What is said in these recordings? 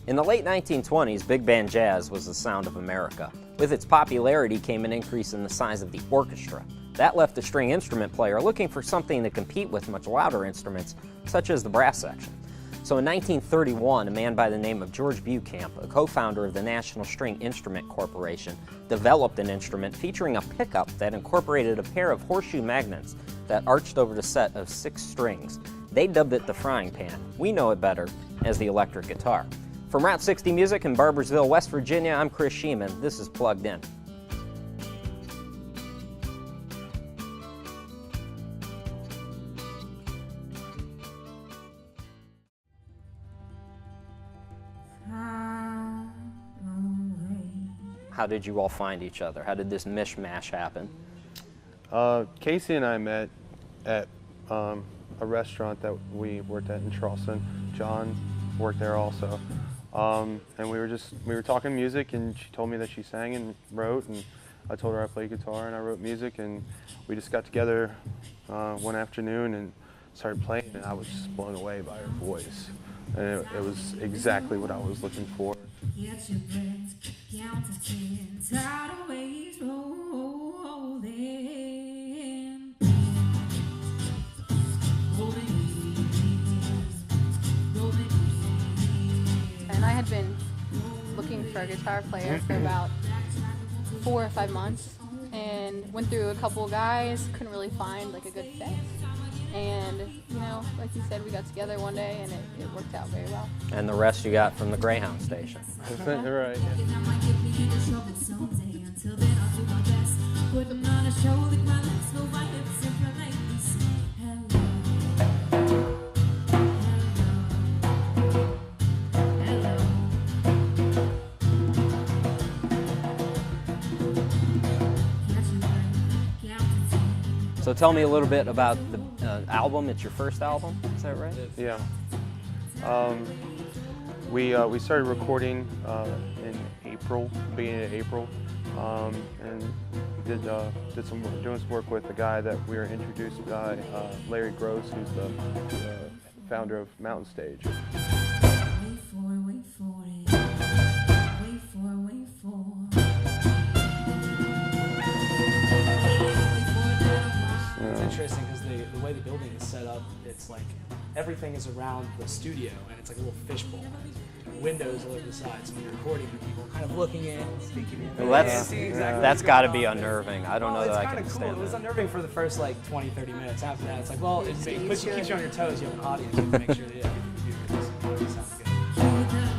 In the late 1920s, big band jazz was the sound of America. With its popularity came an increase in the size of the orchestra. That left the string instrument player looking for something to compete with much louder instruments, such as the brass section. So in 1931, a man by the name of George Bucamp, a co-founder of the National String Instrument Corporation, developed an instrument featuring a pickup that incorporated a pair of horseshoe magnets that arched over the set of 6 strings. They dubbed it the frying pan. We know it better as the electric guitar. From Route 60 Music in Barboursville, West Virginia, I'm Chris Sheeman. This is Plugged In. How did you all find each other? How did this mishmash happen? Casey and I met at a restaurant that we worked at in Charleston. John worked there also. And we were talking music, and she told me that she sang and wrote, and I told her I played guitar and I wrote music, and we just got together one afternoon and started playing, and I was just blown away by her voice. And it was exactly what I was looking for. Get your breath, count to 10, tidal waves rolling. And I had been looking for a guitar player for about 4 or 5 months, and went through a couple of guys, couldn't really find like a good fit. And, you know, like you said, we got together one day and it worked out very well. And the rest you got from the Greyhound station. Right. So tell me a little bit about the album. It's your first album, is that right? Yeah. We started recording in April, beginning of April, and did some doing some work with the guy that we were introduced by, Larry Gross, who's the founder of Mountain Stage. It's interesting because the way the building is set up, it's like everything is around the studio, and it's like a little fishbowl. Windows all over the sides, so when you're recording, people are kind of looking in, speaking in. Well, that's got to be unnerving. I don't know that I can cool. stand It was that. unnerving for the first like 20, 30 minutes. After that, it's like, well, it keeps you on your toes. You have an audience. You have to make sure that you sound good.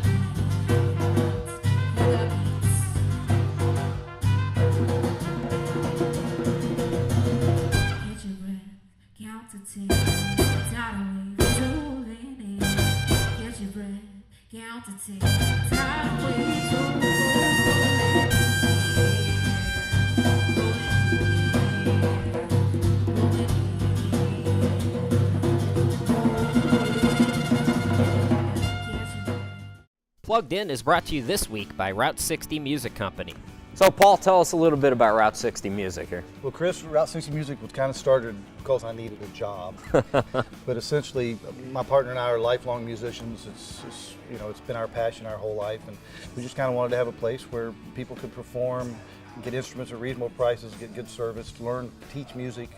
Plugged In is brought to you this week by Route 60 Music Company. So Paul, tell us a little bit about Route 60 Music here. Well, Chris, Route 60 Music was kind of started because I needed a job. But essentially, my partner and I are lifelong musicians. It's been our passion our whole life, and we just kind of wanted to have a place where people could perform, get instruments at reasonable prices, get good service, learn, teach music.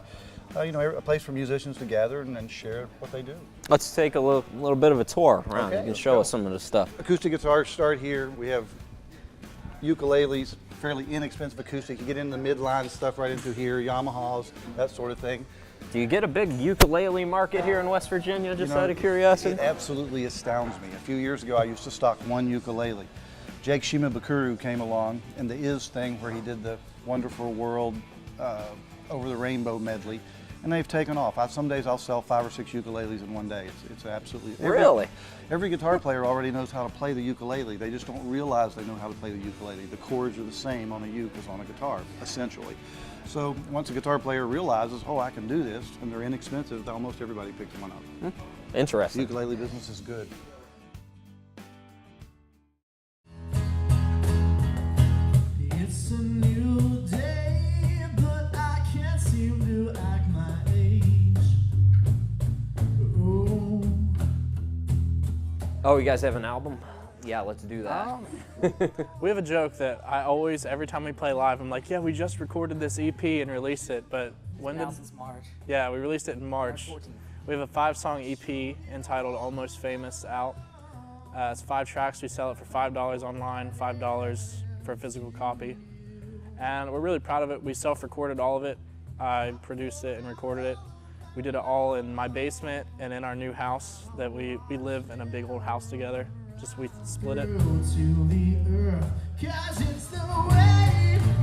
A place for musicians to gather and share what they do. Let's take a little bit of a tour around. Okay, You can show us some of the stuff. Acoustic guitars start here. We have ukuleles, fairly inexpensive acoustic. You get into the midline stuff right into here, Yamahas, that sort of thing. Do you get a big ukulele market here in West Virginia, just out of curiosity? It absolutely astounds me. A few years ago, I used to stock one ukulele. Jake Shimabukuro came along in the Is thing where he did the Wonderful World Over the Rainbow medley, and they've taken off. Some days I'll sell 5 or 6 ukuleles in one day. It's absolutely... Really? Every guitar player already knows how to play the ukulele. They just don't realize they know how to play the ukulele. The chords are the same on a uke as on a guitar, essentially. So once a guitar player realizes, oh, I can do this, and they're inexpensive, almost everybody picks one up. Interesting. The ukulele business is good. It's a new day, but I can't seem to act my age. Oh, you guys have an album Yeah, let's do that. We have a joke that I always, every time we play live, I'm like, yeah, we just recorded this EP and released it, but when did? Since March. Yeah, we released it in March. 14th. We have a 5-song EP entitled Almost Famous out. It's 5 tracks. We sell it for $5 online, $5 for a physical copy. And we're really proud of it. We self-recorded all of it. I produced it and recorded it. We did it all in my basement and in our new house that we live in a big old house together. Just we split it. To the earth, 'cause it's the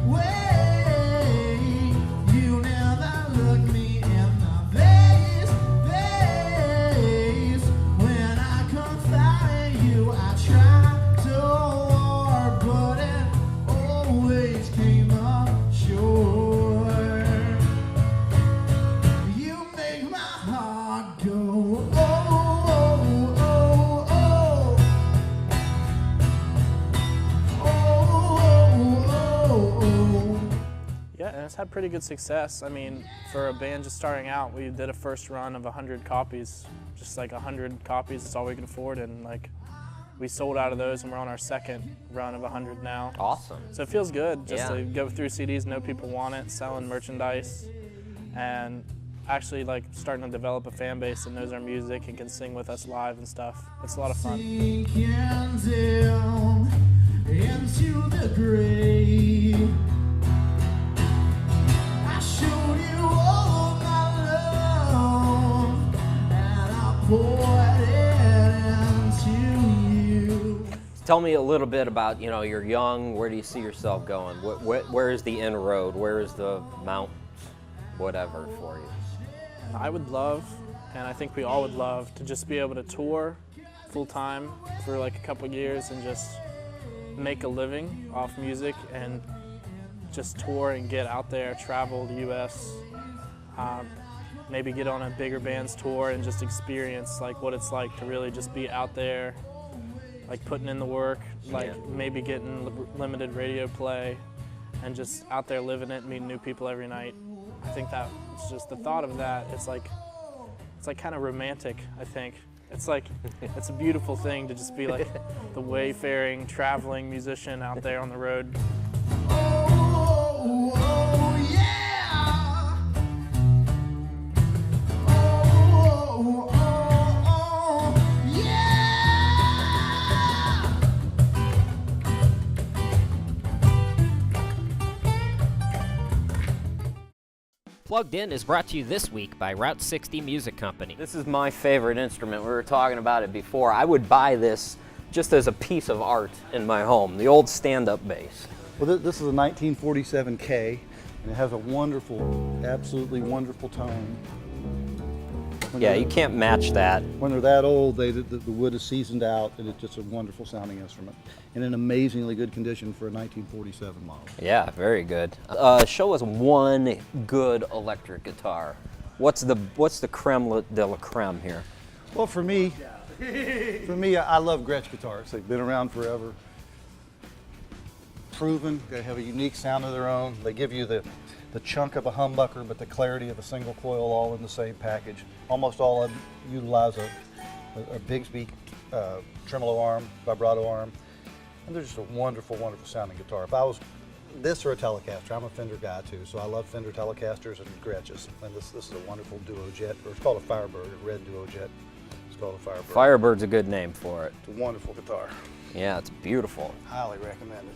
way you never look me in the face. When I confide in you, I try so hard, but it always came up short. You make my heart go, oh, oh, oh, Yeah, and it's had pretty good success. I mean, for a band just starting out, we did a first run of 100 copies, just like 100 copies is all we could afford, and like we sold out of those, and we're on our second run of 100 now. Awesome. So it feels good just Yeah. to go through CDs, know people want it, selling merchandise, and actually like starting to develop a fan base that knows our music and can sing with us live and stuff. It's a lot of fun. sinking down into the grave. I showed you all my love, and I poured it into you. Tell me a little bit about, you're young, where do you see yourself going? Where is the end road? Where is the mount, whatever for you? I would love, and I think we all would love, to just be able to tour full time for like a couple years and just make a living off music and just tour and get out there, travel the U.S., maybe get on a bigger band's tour and just experience like what it's like to really just be out there, like putting in the work, like maybe getting limited radio play and just out there living it, meeting new people every night. I think that it's just the thought of that, it's like kind of romantic, I think. It's like, it's a beautiful thing to just be like the wayfaring, traveling musician out there on the road. Oh, oh, yeah. Oh, oh, oh, yeah. Plugged In is brought to you this week by Route 60 Music Company. This is my favorite instrument. We were talking about it before. I would buy this just as a piece of art in my home, the old stand-up bass. Well, this is a 1947 K, and it has a wonderful, absolutely wonderful tone. Yeah, you can't match that. When they're that old, the wood is seasoned out, and it's just a wonderful sounding instrument. In an amazingly good condition for a 1947 model. Yeah, very good. Show us one good electric guitar. What's the creme de la creme here? Well, for me, I love Gretsch guitars. They've been around forever. Proven, they have a unique sound of their own. They give you the chunk of a humbucker, but the clarity of a single coil all in the same package. Almost all of them utilize a Bigsby tremolo arm, vibrato arm, and they're just a wonderful, wonderful sounding guitar. If I was this or a Telecaster, I'm a Fender guy too, so I love Fender Telecasters and Gretches. And this is a wonderful duo jet, or it's called a Firebird, a red duo jet. It's called a Firebird. Firebird's a good name for it. It's a wonderful guitar. Yeah, it's beautiful. Highly recommended.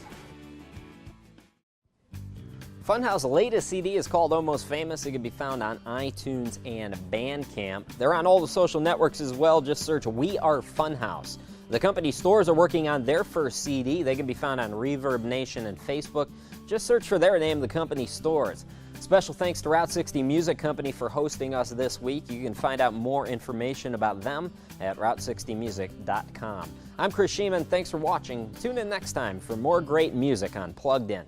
Funhouse's latest CD is called Almost Famous. It can be found on iTunes and Bandcamp. They're on all the social networks as well. Just search We Are Funhouse. The company stores are working on their first CD. They can be found on Reverb Nation and Facebook. Just search for their name, the company stores. Special thanks to Route 60 Music Company for hosting us this week. You can find out more information about them at route60music.com. I'm Chris Sheeman. Thanks for watching. Tune in next time for more great music on Plugged In.